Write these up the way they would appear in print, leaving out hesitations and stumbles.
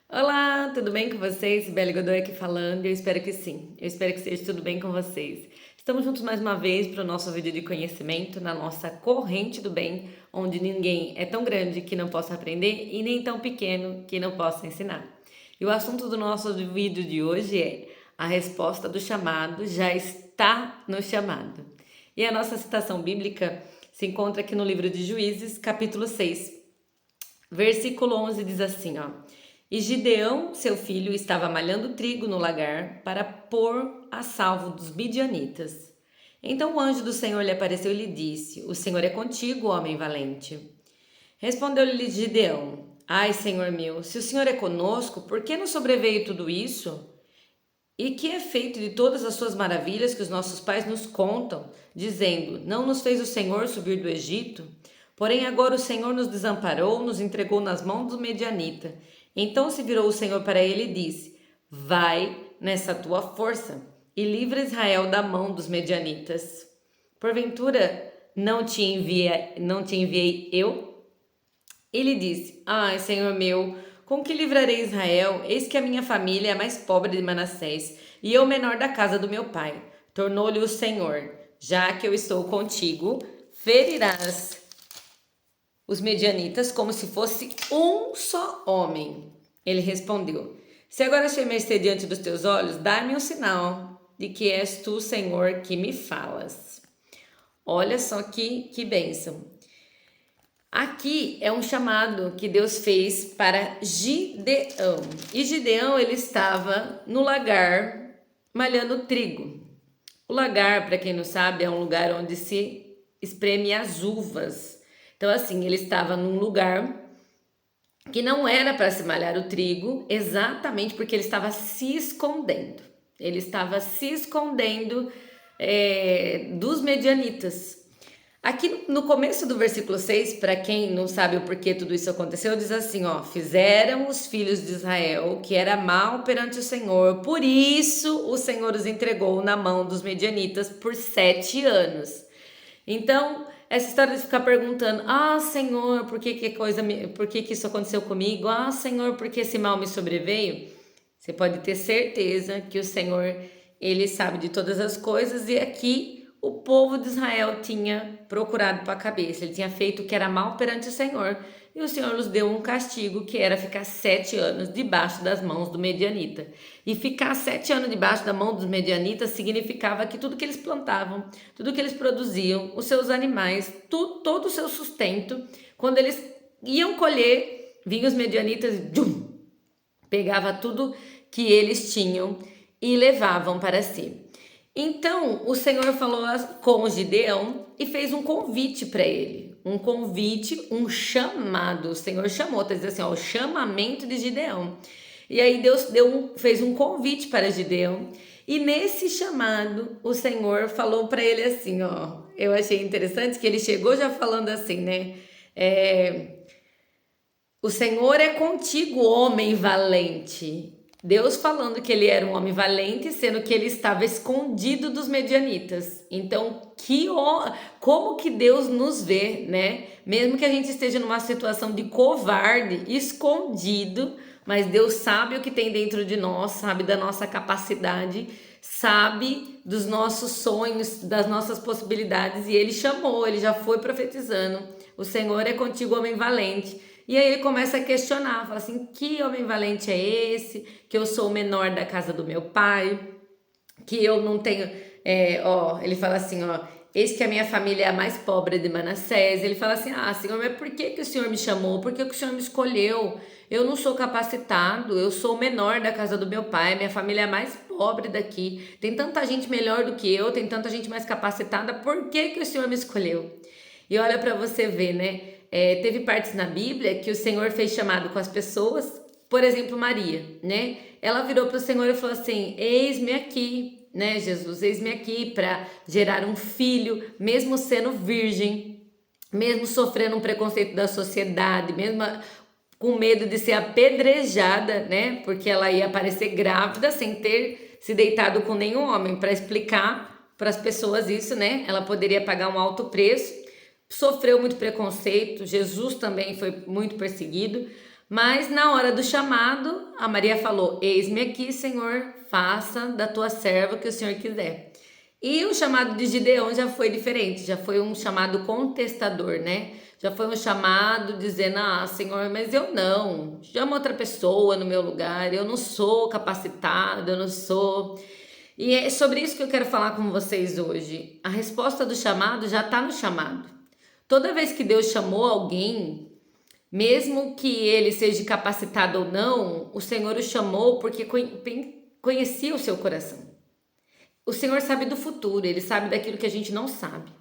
Olá, tudo bem com vocês? Sibeli Godoy aqui falando, eu espero que sim. Eu espero que esteja tudo bem com vocês. Estamos juntos mais uma vez para o nosso vídeo de conhecimento na nossa corrente do bem, onde ninguém é tão grande que não possa aprender e nem tão pequeno que não possa ensinar. E o assunto do nosso vídeo de hoje é: a resposta do chamado já está no chamado. E a nossa citação bíblica se encontra aqui no livro de Juízes, capítulo 6, versículo 11 diz assim, ó: E Gideão, seu filho, estava malhando trigo no lagar para pôr a salvo dos midianitas. Então o anjo do Senhor lhe apareceu e lhe disse: O Senhor é contigo, homem valente. Respondeu-lhe Gideão: Ai, Senhor meu, se o Senhor é conosco, por que nos sobreveio tudo isso? E que é feito de todas as suas maravilhas que os nossos pais nos contam, dizendo: Não nos fez o Senhor subir do Egito? Porém agora o Senhor nos desamparou, nos entregou nas mãos do medianita. Então se virou o Senhor para ele e disse: Vai nessa tua força e livra Israel da mão dos medianitas. Porventura não te enviei eu? Ele disse: Ai, Senhor meu, com que livrarei Israel? Eis que a minha família é a mais pobre de Manassés, e eu menor da casa do meu pai. Tornou-lhe o Senhor: Já que eu estou contigo, ferirás os medianitas como se fosse um só homem. Ele respondeu: Se agora achei mercê diante dos teus olhos, dá-me um sinal de que és tu, Senhor, que me falas. Olha só que bênção. Aqui é um chamado que Deus fez para Gideão. E Gideão, ele estava no lagar malhando trigo. O lagar, para quem não sabe, é um lugar onde se espreme as uvas. Então, assim, ele estava num lugar que não era para se malhar o trigo, exatamente porque ele estava se escondendo. Ele estava se escondendo dos medianitas. Aqui no começo do versículo 6, para quem não sabe o porquê tudo isso aconteceu, diz assim, ó: Fizeram os filhos de Israel que era mal perante o Senhor, por isso o Senhor os entregou na mão dos medianitas por 7 anos. Então, essa história de ficar perguntando: Ah, Senhor, por que isso aconteceu comigo? Ah, Senhor, por que esse mal me sobreveio? Você pode ter certeza que o Senhor, ele sabe de todas as coisas, e aqui o povo de Israel tinha procurado para a cabeça, ele tinha feito o que era mal perante o Senhor, e o Senhor nos deu um castigo que era ficar 7 anos debaixo das mãos do medianita. E ficar 7 anos debaixo da mão dos medianitas significava que tudo que eles plantavam, tudo que eles produziam, os seus animais, todo o seu sustento, quando eles iam colher, vinham os medianitas e pegava tudo que eles tinham e levavam para si. Então o Senhor falou com Gideão e fez um convite para ele. Um convite, um chamado. O Senhor chamou, tá dizendo assim, ó, o chamamento de Gideão. E aí Deus fez um convite para Gideão. E nesse chamado, o Senhor falou para ele assim, ó. Eu achei interessante que ele chegou já falando assim, né? O Senhor é contigo, homem valente. Deus falando que ele era um homem valente, sendo que ele estava escondido dos medianitas. Então, como que Deus nos vê, né? Mesmo que a gente esteja numa situação de covarde, escondido, mas Deus sabe o que tem dentro de nós, sabe da nossa capacidade, sabe dos nossos sonhos, das nossas possibilidades, e ele chamou, ele já foi profetizando: O Senhor é contigo, homem valente. E aí ele começa a questionar, fala assim: que homem valente é esse? Que eu sou o menor da casa do meu pai, que eu não tenho. Ele fala assim: ó, eis que a minha família é a mais pobre de Manassés. Ele fala assim: ah, Senhor, mas por que o Senhor me chamou? Por que o Senhor me escolheu? Eu não sou capacitado, eu sou o menor da casa do meu pai, minha família é a mais pobre daqui. Tem tanta gente melhor do que eu, tem tanta gente mais capacitada, por que o Senhor me escolheu? E olha para você ver, né? Teve partes na Bíblia que o Senhor fez chamado com as pessoas, por exemplo, Maria, né? Ela virou para o Senhor e falou assim: Eis-me aqui, né, Jesus? Eis-me aqui para gerar um filho, mesmo sendo virgem, mesmo sofrendo um preconceito da sociedade, mesmo com medo de ser apedrejada, né? Porque ela ia aparecer grávida sem ter se deitado com nenhum homem. Para explicar para as pessoas isso, né? Ela poderia pagar um alto preço. Sofreu muito preconceito, Jesus também foi muito perseguido, Mas na hora do chamado, a Maria falou: Eis-me aqui, Senhor, faça da tua serva o que o Senhor quiser. E o chamado de Gideão já foi diferente, já foi um chamado contestador, né? Já foi um chamado dizendo: Ah, Senhor, mas eu não, chama outra pessoa no meu lugar, eu não sou capacitado, eu não sou. E é sobre isso que eu quero falar com vocês hoje. A resposta do chamado já está no chamado. Toda vez que Deus chamou alguém, mesmo que ele seja capacitado ou não, o Senhor o chamou porque conhecia o seu coração. O Senhor sabe do futuro, Ele sabe daquilo que a gente não sabe.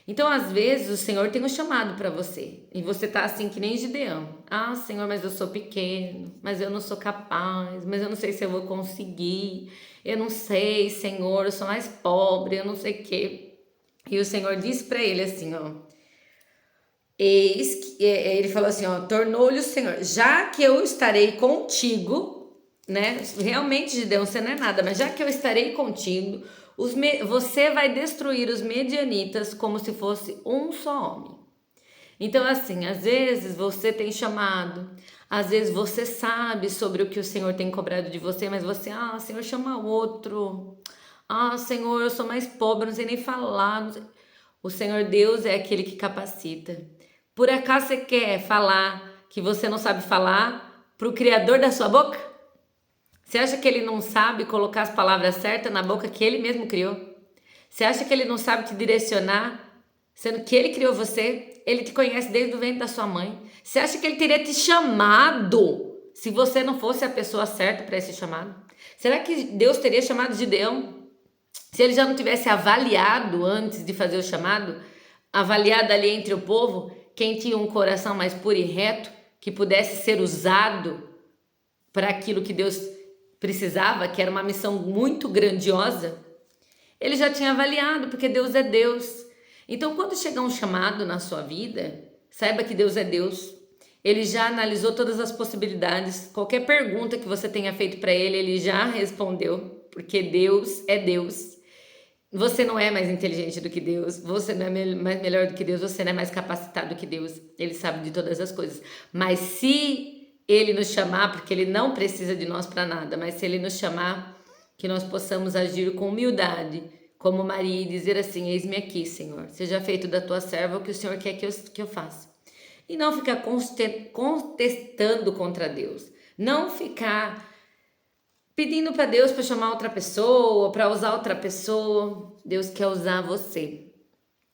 Então, às vezes, o Senhor tem um chamado para você. E você tá assim que nem Gideão. Ah, Senhor, mas eu sou pequeno, mas eu não sou capaz, mas eu não sei se eu vou conseguir. Eu não sei, Senhor, eu sou mais pobre, eu não sei o quê. E o Senhor disse para ele assim, ó. Eis que ele falou assim, ó, tornou-lhe o Senhor, já que eu estarei contigo, né? Realmente, Gideão, você não é nada, mas já que eu estarei contigo, você vai destruir os medianitas como se fosse um só homem. Então, assim, às vezes você tem chamado, às vezes você sabe sobre o que o Senhor tem cobrado de você, mas você, Senhor, chama outro. Senhor, eu sou mais pobre, não sei nem falar. Não sei. O Senhor Deus é aquele que capacita. Por acaso você quer falar que você não sabe falar para o Criador da sua boca? Você acha que Ele não sabe colocar as palavras certas na boca que Ele mesmo criou? Você acha que Ele não sabe te direcionar, sendo que Ele criou você? Ele te conhece desde o ventre da sua mãe. Você acha que Ele teria te chamado se você não fosse a pessoa certa para esse chamado? Será que Deus teria chamado Gideão se Ele já não tivesse avaliado antes de fazer o chamado? Avaliado ali entre o povo quem tinha um coração mais puro e reto, que pudesse ser usado para aquilo que Deus precisava, que era uma missão muito grandiosa. Ele já tinha avaliado, porque Deus é Deus. Então, quando chegar um chamado na sua vida, saiba que Deus é Deus. Ele já analisou todas as possibilidades. Qualquer pergunta que você tenha feito para ele, ele já respondeu, porque Deus é Deus. Você não é mais inteligente do que Deus, você não é mais melhor do que Deus, você não é mais capacitado do que Deus. Ele sabe de todas as coisas. Mas se Ele nos chamar, porque Ele não precisa de nós para nada, mas se Ele nos chamar, que nós possamos agir com humildade, como Maria, e dizer assim: eis-me aqui, Senhor, seja feito da tua serva o que o Senhor quer que eu faça. E não ficar contestando contra Deus, não ficar pedindo para Deus para chamar outra pessoa, para usar outra pessoa. Deus quer usar você.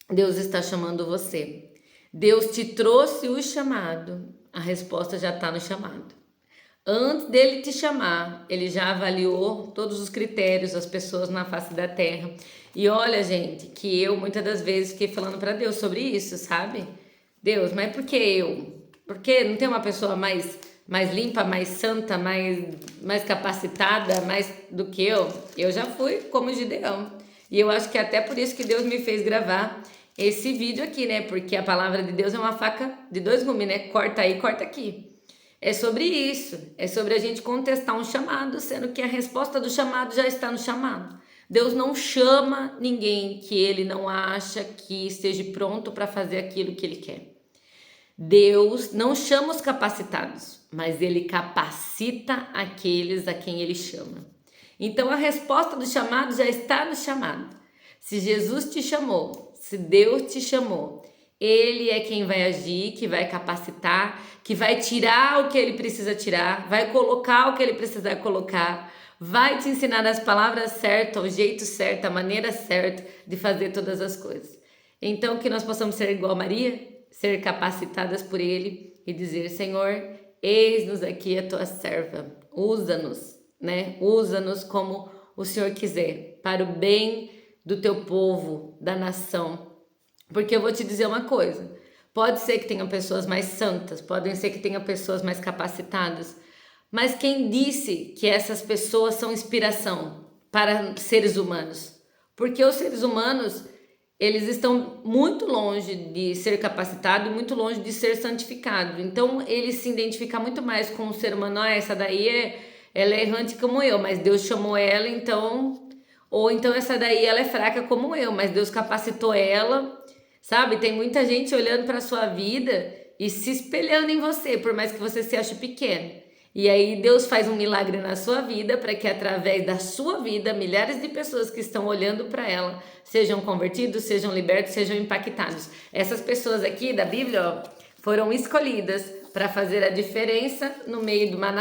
Deus está chamando você. Deus te trouxe o chamado. A resposta já está no chamado. Antes dele te chamar, ele já avaliou todos os critérios, as pessoas na face da terra. E olha, gente, que eu muitas das vezes fiquei falando para Deus sobre isso, sabe? Deus, mas por que eu? Porque não tem uma pessoa mais limpa, mais santa, mais capacitada, mais do que eu? Eu já fui como Gideão. E eu acho que até por isso que Deus me fez gravar esse vídeo aqui, né? Porque a palavra de Deus é uma faca de dois gumes, né? Corta aí, corta aqui. É sobre isso. É sobre a gente contestar um chamado, sendo que a resposta do chamado já está no chamado. Deus não chama ninguém que ele não acha que esteja pronto para fazer aquilo que ele quer. Deus não chama os capacitados, mas ele capacita aqueles a quem ele chama. Então a resposta do chamado já está no chamado. Se Jesus te chamou, se Deus te chamou, Ele é quem vai agir, que vai capacitar, que vai tirar o que Ele precisa tirar, vai colocar o que Ele precisar colocar, vai te ensinar as palavras certas, o jeito certo, a maneira certa de fazer todas as coisas. Então que nós possamos ser igual a Maria, ser capacitadas por Ele e dizer: Senhor, eis-nos aqui a tua serva, usa-nos, né? Usa-nos como o Senhor quiser, para o bem do teu povo, da nação. Porque eu vou te dizer uma coisa, pode ser que tenham pessoas mais santas, podem ser que tenham pessoas mais capacitadas, mas quem disse que essas pessoas são inspiração para seres humanos? Porque os seres humanos, eles estão muito longe de ser capacitados e muito longe de ser santificados. Então, eles se identificam muito mais com o ser humano. Essa daí ela é errante como eu, mas Deus chamou ela, então... Ou então essa daí ela é fraca como eu, mas Deus capacitou ela, sabe? Tem muita gente olhando para a sua vida e se espelhando em você, por mais que você se ache pequeno. E aí Deus faz um milagre na sua vida para que através da sua vida, milhares de pessoas que estão olhando para ela sejam convertidos, sejam libertos, sejam impactados. Essas pessoas aqui da Bíblia, ó, foram escolhidas para fazer a diferença no meio de uma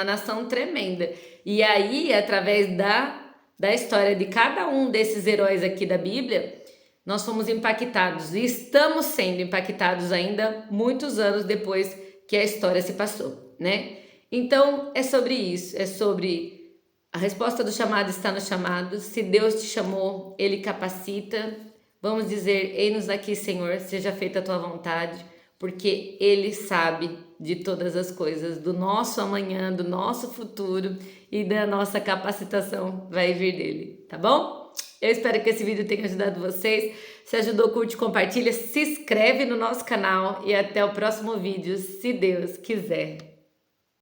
nação tremenda. E aí, através da história de cada um desses heróis aqui da Bíblia, nós fomos impactados e estamos sendo impactados ainda muitos anos depois que a história se passou, né? Então, é sobre isso, é sobre a resposta do chamado está no chamado. Se Deus te chamou, Ele capacita. Vamos dizer, eis-nos aqui, Senhor, seja feita a tua vontade, porque Ele sabe de todas as coisas, do nosso amanhã, do nosso futuro e da nossa capacitação vai vir dele, tá bom? Eu espero que esse vídeo tenha ajudado vocês. Se ajudou, curte, compartilha, se inscreve no nosso canal e até o próximo vídeo, se Deus quiser.